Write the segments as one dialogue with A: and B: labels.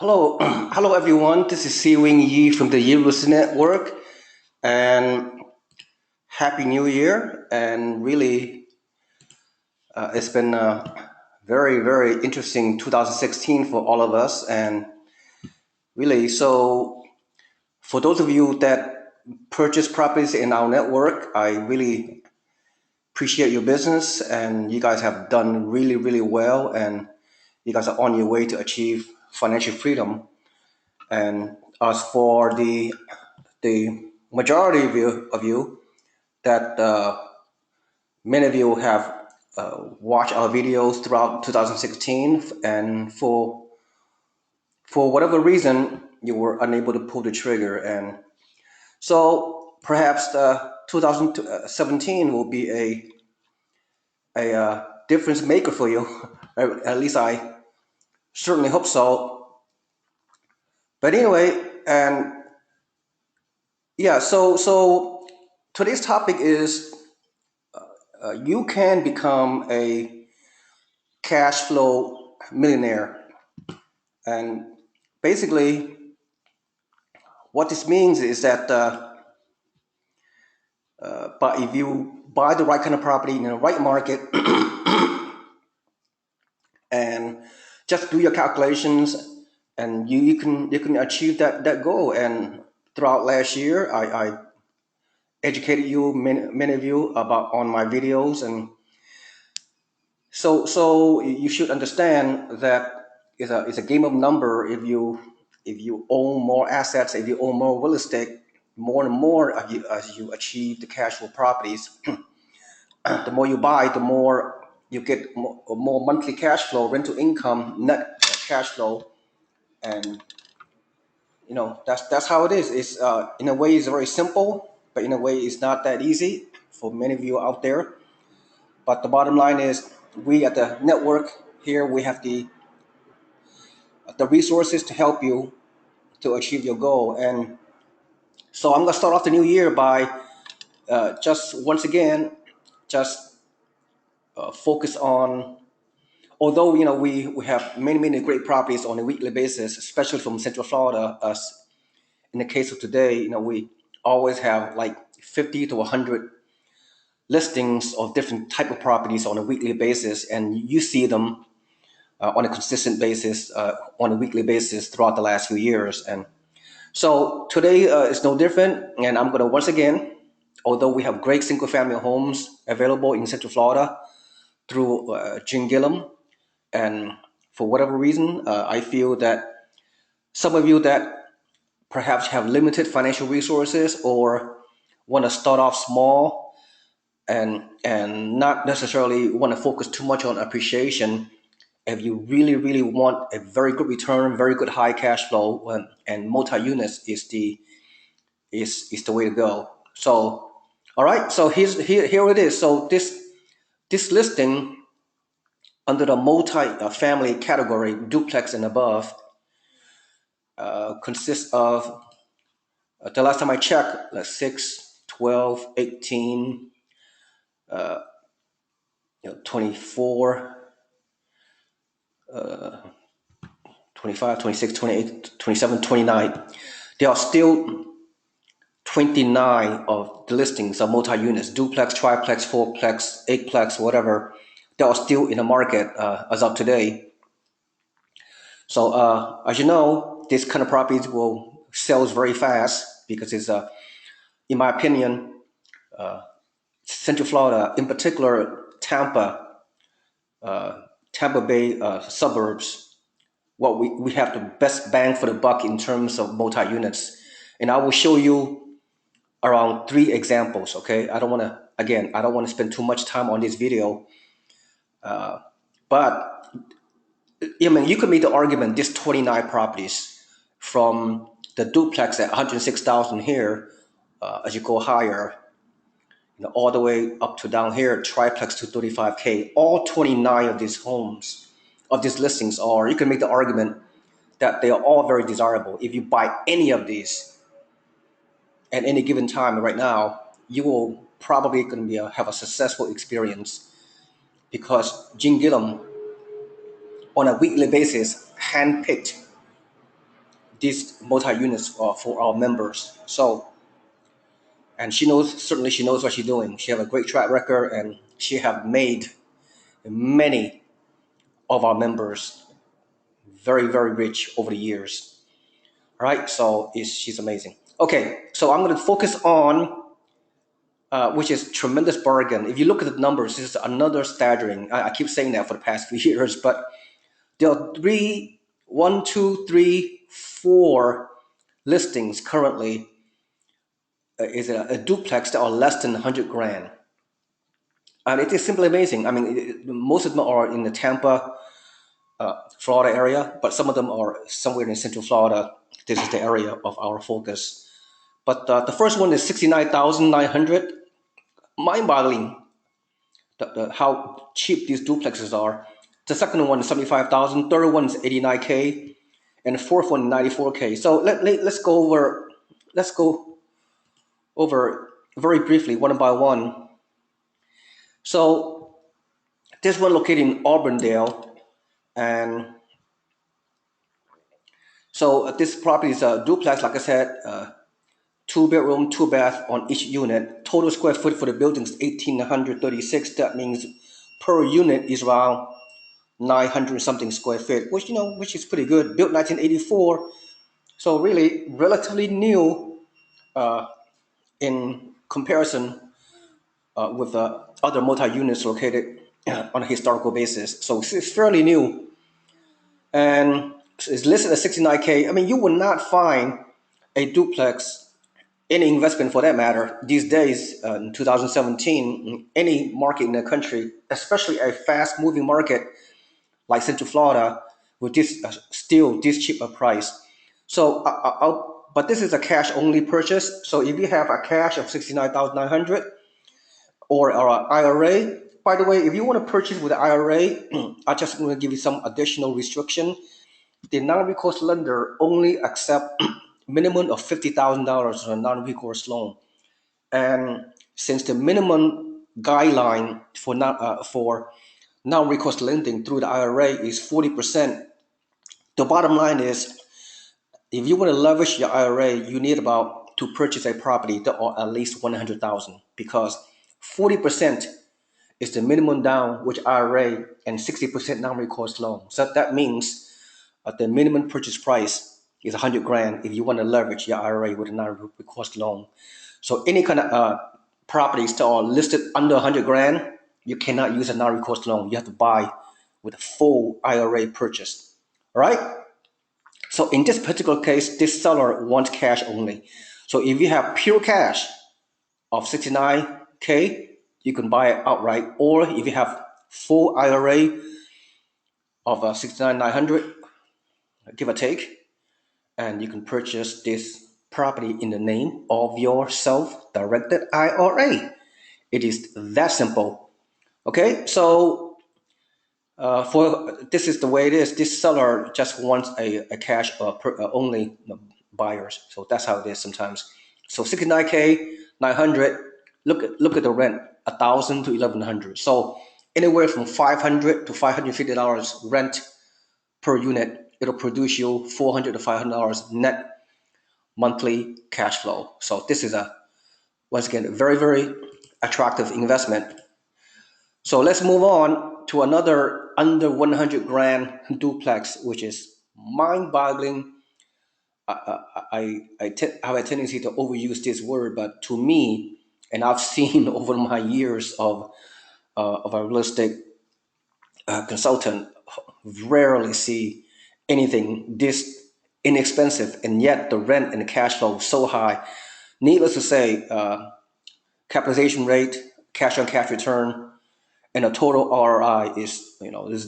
A: Hello, hello everyone. This is seewingyee from the Yearless Network, and Happy New Year. And really, it's been a very, very interesting 2016 for all of us. And really, so for those of you that purchase properties in our network, I really appreciate your business, and you guys have done really, really well, and you guys are on your way to achieve financial freedom. And as for the majority of you that many of you have watched our videos throughout 2016, and for whatever reason you were unable to pull the trigger, and so perhaps 2017 will be a difference maker for you. At least I certainly hope so. But anyway, and yeah, so today's topic is you can become a cash flow millionaire. And basically, what this means is that but if you buy the right kind of property in the right market and just do your calculations, and you can achieve that goal. And throughout last year, I educated you, many of you, about on my videos, and so you should understand that it's a game of number. If you own more assets, if you own more real estate, more and more as you achieve the cash flow properties, the more you buy, the more you get more monthly cash flow, rental income, net cash flow, and that's how it is. It's in a way it's very simple, but in a way it's not that easy for many of you out there. But the bottom line is, we at the network here, we have the resources to help you to achieve your goal. And so I'm gonna start off the new year by just once again, just focus on. Although we have many great properties on a weekly basis, especially from Central Florida. Us in the case of today, we always have like 50 to 100 listings of different type of properties on a weekly basis, and you see them on a consistent basis, on a weekly basis throughout the last few years. And so today is no different, and I'm going to once again, although we have great single family homes available in Central Florida through Jim Gillum, and for whatever reason, I feel that some of you that perhaps have limited financial resources or want to start off small and not necessarily want to focus too much on appreciation. If you really want a very good return, very good high cash flow, and multi units is the way to go. So, all right. So here it is. So this listing under the multi-family category, duplex and above, consists of the last time I checked, 6, 12, 18, 24, 25, 26, 28, 27, 29. There are still 29 of the listings of multi-units, duplex, triplex, fourplex, eightplex, whatever, that are still in the market as of today. So as you know, this kind of properties will sells very fast because it's, in my opinion, Central Florida, in particular Tampa Bay suburbs, what we have the best bang for the buck in terms of multi-units. And I will show you around 3 examples. Okay, I don't want to spend too much time on this video, but I mean, you could make the argument this 29 properties from the duplex at 106,000 here, as you go higher, all the way up to down here, triplex to 35K. All 29 of these homes, of these listings, are, you can make the argument that they are all very desirable. If you buy any of these at any given time right now, you will probably going to have a successful experience, because Jim Gillum on a weekly basis handpicked these multi-units for our members. So, and certainly she knows what she's doing. She have a great track record, and she have made many of our members very, very rich over the years. All right, so she's amazing. Okay, so I'm going to focus on which is tremendous bargain. If you look at the numbers, this is another staggering. I keep saying that for the past few years, but there are one, two, three, four listings currently. Is a duplex that are less than 100 grand, and it is simply amazing. I mean, most of them are in the Tampa, Florida area, but some of them are somewhere in Central Florida. This is the area of our focus. But the first one is 69,900. Mind-boggling how cheap these duplexes are. The second one is 75,000. Third one is 89K, and the fourth one 94K. So let's go over very briefly one by one. So this one located in Auburndale, and so this property is a duplex, like I said, 2 bedroom, 2 bath on each unit. Total square foot for the building is 1,836. That means per unit is around 900 something square feet, which is pretty good. Built 1984, so really relatively new in comparison with other multi-units located on a historical basis. So it's fairly new, and it's listed at 69K. I mean, you will not find a duplex, any investment for that matter, these days in 2017, in any market in the country, especially a fast-moving market like Central Florida, with this still this cheaper price. So, but this is a cash-only purchase. So if you have a cash of 69,900 or an IRA, by the way, if you want to purchase with an IRA, I just want to give you some additional restriction. The non-recourse lender only accept minimum of $50,000 on a non-recourse loan, and since the minimum guideline for non-recourse lending through the IRA is 40%, the bottom line is if you want to leverage your IRA, you need about to purchase a property that are at least 100,000, because 40% is the minimum down with IRA and 60% non-recourse loan. So that means the minimum purchase price is 100 grand if you want to leverage your IRA with a non-recourse loan. So any kind of properties that are listed under 100 grand, you cannot use a non-recourse loan. You have to buy with a full IRA purchase. All right? So in this particular case, this seller wants cash only. So if you have pure cash of 69K, you can buy it outright. Or if you have full IRA of 69,900, give or take, and you can purchase this property in the name of your self-directed IRA. It is that simple. Okay, so for this is the way it is. This seller just wants a cash only buyers. So that's how it is sometimes. So 69K, 900. Look at the rent, 1,000 to 1,100. So anywhere from $500 to $550 rent per unit. It'll produce you $400 to $500 net monthly cash flow. So this is once again, a very, very attractive investment. So let's move on to another under 100 grand duplex, which is mind-boggling. I have a tendency to overuse this word, but to me, and I've seen over my years of a real estate consultant, rarely see anything this inexpensive, and yet the rent and the cash flow is so high. Needless to say, capitalization rate, cash on cash return, and the total ROI is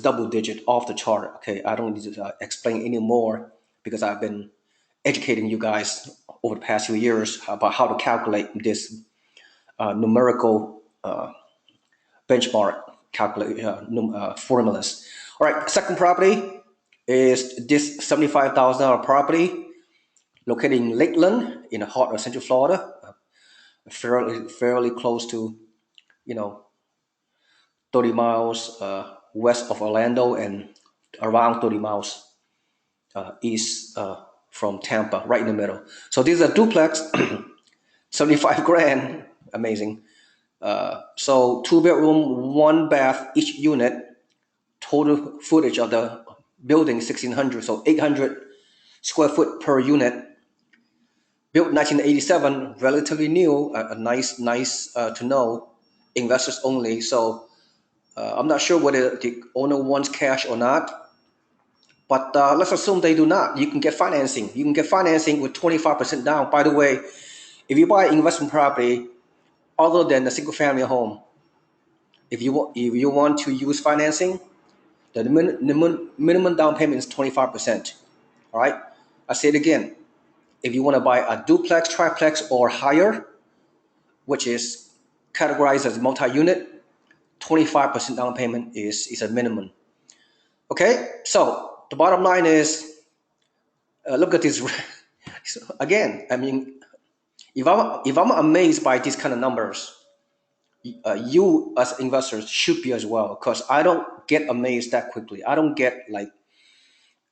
A: double digit, off the chart. Okay, I don't need to explain anymore because I've been educating you guys over the past few years about how to calculate this numerical benchmark formulas. All right, second property is this $75,000 property located in Lakeland in the heart of Central Florida, fairly close to 30 miles west of Orlando and around 30 miles east from Tampa, right in the middle. So this is a duplex, 75 grand, amazing. So 2 bedroom, 1 bath each unit. Total footage of the building 1,600, so 800 square foot per unit. Built 1987, relatively new, nice to know. Investors only. So I'm not sure whether the owner wants cash or not, but let's assume they do not. You can get financing. You can get financing with 25% down. By the way, if you buy investment property other than a single family home, if you want to use financing, the minimum down payment is 25%. All right. I say it again. If you want to buy a duplex, triplex, or higher, which is categorized as multi-unit, 25% down payment is a minimum. Okay, so the bottom line is, look at this. So again, I mean, if I'm amazed by these kind of numbers, you as investors should be as well, because I don't get amazed that quickly. I don't get like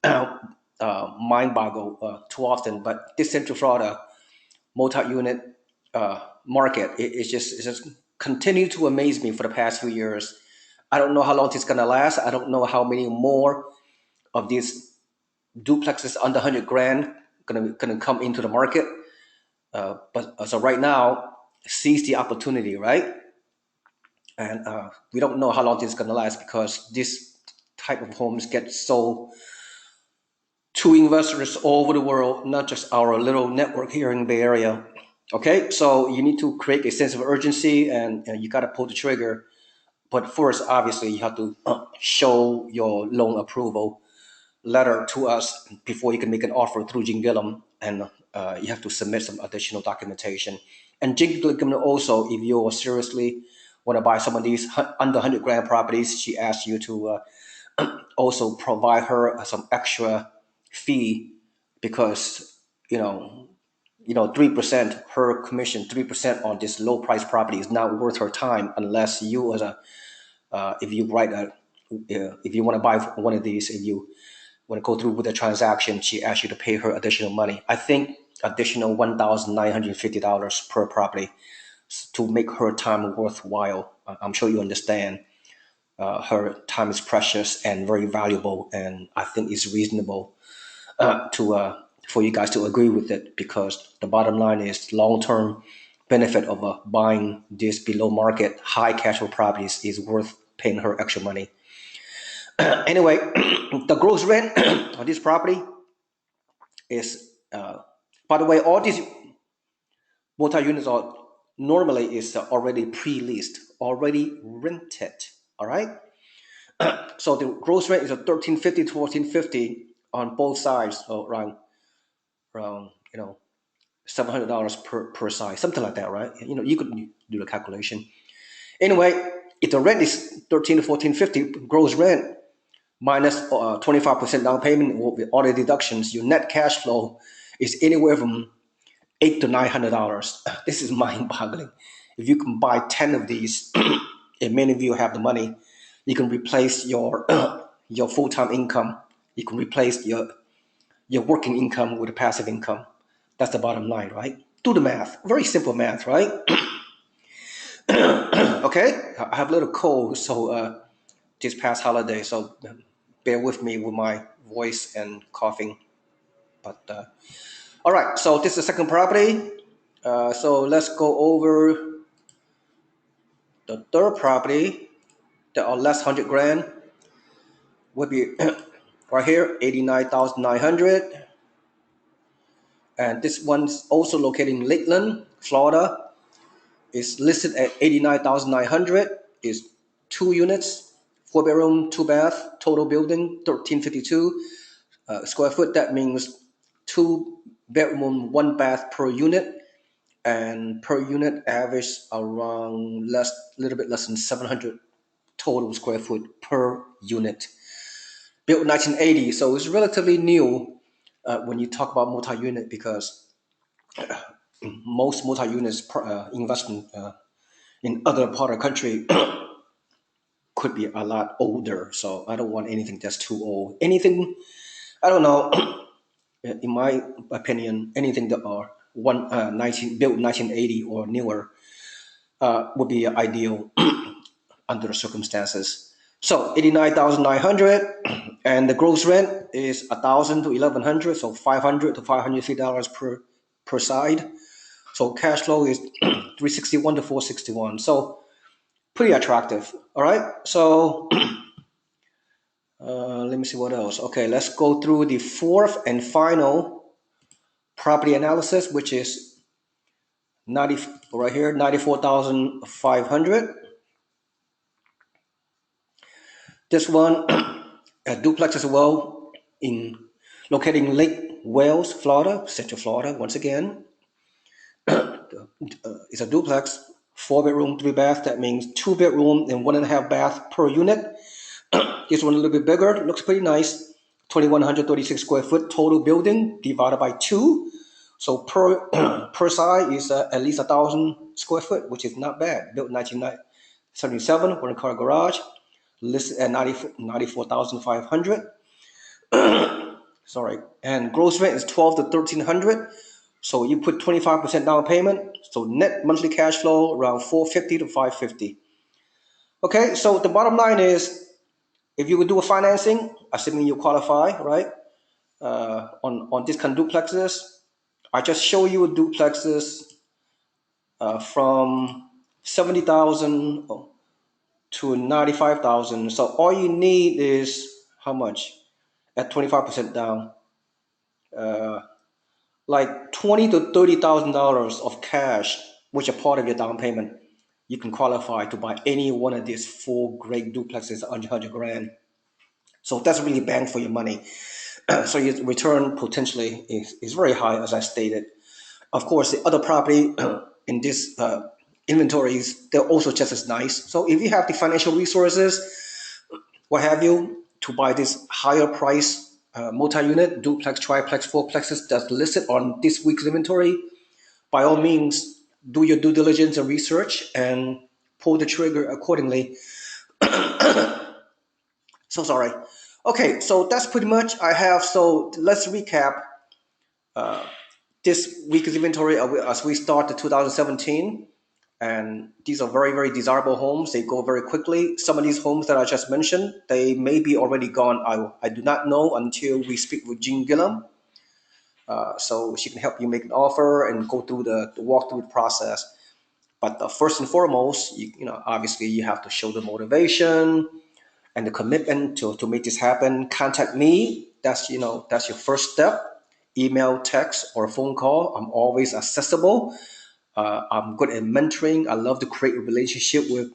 A: mind boggled too often. But this Central Florida multi-unit market, it's just continued to amaze me for the past few years. I don't know how long it's gonna last. I don't know how many more of these duplexes under 100 grand gonna come into the market. But so right now, seize the opportunity, right? And we don't know how long this is gonna last, because this type of homes get sold to investors all over the world, not just our little network here in the Bay Area. Okay, so you need to create a sense of urgency, and you got to pull the trigger. But first, obviously, you have to show your loan approval letter to us before you can make an offer through Jing Gillum, and you have to submit some additional documentation. And Jing Gillum also, if you seriously want to buy some of these under 100 grand properties, she asks you to also provide her some extra fee, because you know 3%, her commission, 3% on this low price property is not worth her time, unless you as a if you write a if you want to buy one of these and you want to go through with the transaction, she asks you to pay her additional money. I think additional $1,950 per property to make her time worthwhile. I'm sure you understand. Her time is precious and very valuable, and I think it's reasonable to for you guys to agree with it, because the bottom line is long term benefit of buying this below market high cash flow properties is worth paying her extra money. Anyway, the gross rent on this property is, by the way, all these multi units are normally is already pre-leased, already rented. All right. So the gross rent is a 1350 to 1450 on both sides, so around $700 per side, something like that, right? You could do the calculation. Anyway, if the rent is 13 to 1450 gross rent minus 25% down payment with all the deductions, your net cash flow is anywhere from $800 to $900. This is mind-boggling. If you can buy 10 of these, and many of you have the money, you can replace your your full-time income. You can replace your working income with a passive income. That's the bottom line, right? Do the math. Very simple math, right? Okay. I have a little cold, so this past holiday, so bear with me with my voice and coughing. But all right. So this is the second property. So let's go over the third property that are less 100 grand. Would be right here, 89,900. And this one's also located in Lakeland, Florida. It's listed at 89,900. Is 2 units, 4 bedroom, 2 bath, total building 1352 square foot. That means 2 bedroom, 1 bath per unit, and per unit average around little bit less than 700 total square foot per unit. Built 1980, so it's relatively new when you talk about multi-unit, because most multi-units investment in other part of the country could be a lot older. So I don't want anything that's too old. Anything, I don't know, in my opinion, anything that are 19 built 1980 or newer would be ideal under the circumstances. So 89,900, and the gross rent is 1,000 to 1,100, so 500 to $550 per side. So cash flow is 361 to 461. So pretty attractive. All right. So let me see what else. Okay, let's go through the fourth and final property analysis, which is 90 right here, 94,500. This one, a duplex as well, in located in Lake Wales, Florida, Central Florida. Once again, it's a duplex, 4 bedroom, 3 bath. That means 2 bedroom and 1.5 bath per unit. This one a little bit bigger, looks pretty nice. 2,136 square foot total building divided by 2. So per per side is at least 1,000 square foot, which is not bad. Built 1977, one car garage, listed at 94,500. Sorry, and gross rent is 12 to 1,300. So you put 25% down payment. So net monthly cash flow around 450 to 550. Okay, so the bottom line is, if you would do a financing, assuming you qualify, right, on these kind of duplexes, I just show you duplexes from 70,000 to 95,000. So all you need is how much at 25% down, like 20 to $30,000 of cash, which are part of your down payment. You can qualify to buy any one of these 4 great duplexes under 100 grand. So that's really bang for your money. So your return potentially is very high, as I stated. Of course, the other property in this inventories, they're also just as nice. So if you have the financial resources, what have you, to buy this higher price multi-unit, duplex, triplex, fourplexes that's listed on this week's inventory, by all means, do your due diligence and research and pull the trigger accordingly. So sorry. Okay, so that's pretty much I have. So let's recap this week's inventory as we start the 2017. And these are very, very desirable homes. They go very quickly. Some of these homes that I just mentioned, they may be already gone. I do not know until we speak with Jean Gillum. So she can help you make an offer and go through the walkthrough process. But first and foremost, obviously you have to show the motivation and the commitment to make this happen. Contact me. That's your first step. Email, text, or phone call. I'm always accessible. I'm good at mentoring. I love to create a relationship with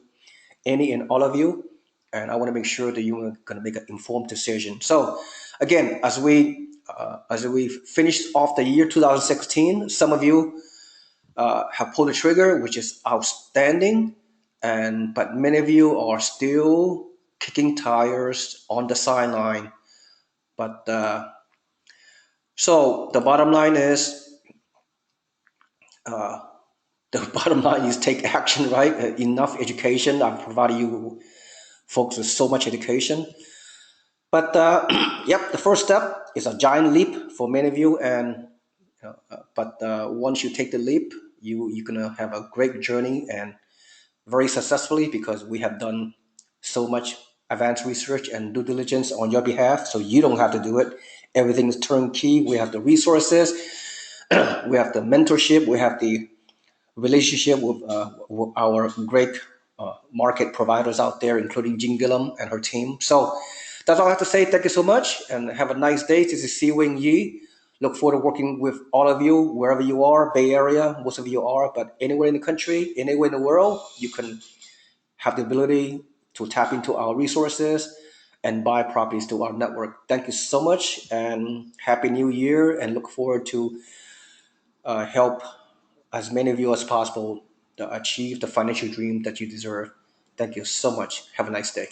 A: any and all of you, and I want to make sure that you're going to make an informed decision. So, again, as we finish off the year 2016, some of you have pulled the trigger, which is outstanding, but many of you are still kicking tires on the sideline. But so the bottom line is. The bottom line is take action, right? Enough education. I've provided you folks with so much education. But yep, the first step is a giant leap for many of you. But once you take the leap, you're gonna have a great journey and very successfully, because we have done so much advanced research and due diligence on your behalf. So you don't have to do it. Everything is turnkey. We have the resources, we have the mentorship, we have the relationship with our great market providers out there, including Jean Gillum and her team. So that's all I have to say. Thank you so much and have a nice day. This is SeeWing. Look forward to working with all of you, wherever you are, Bay Area, most of you are, but anywhere in the country, anywhere in the world, you can have the ability to tap into our resources and buy properties to our network. Thank you so much and Happy New Year, and look forward to help as many of you as possible to achieve the financial dream that you deserve. Thank you so much. Have a nice day.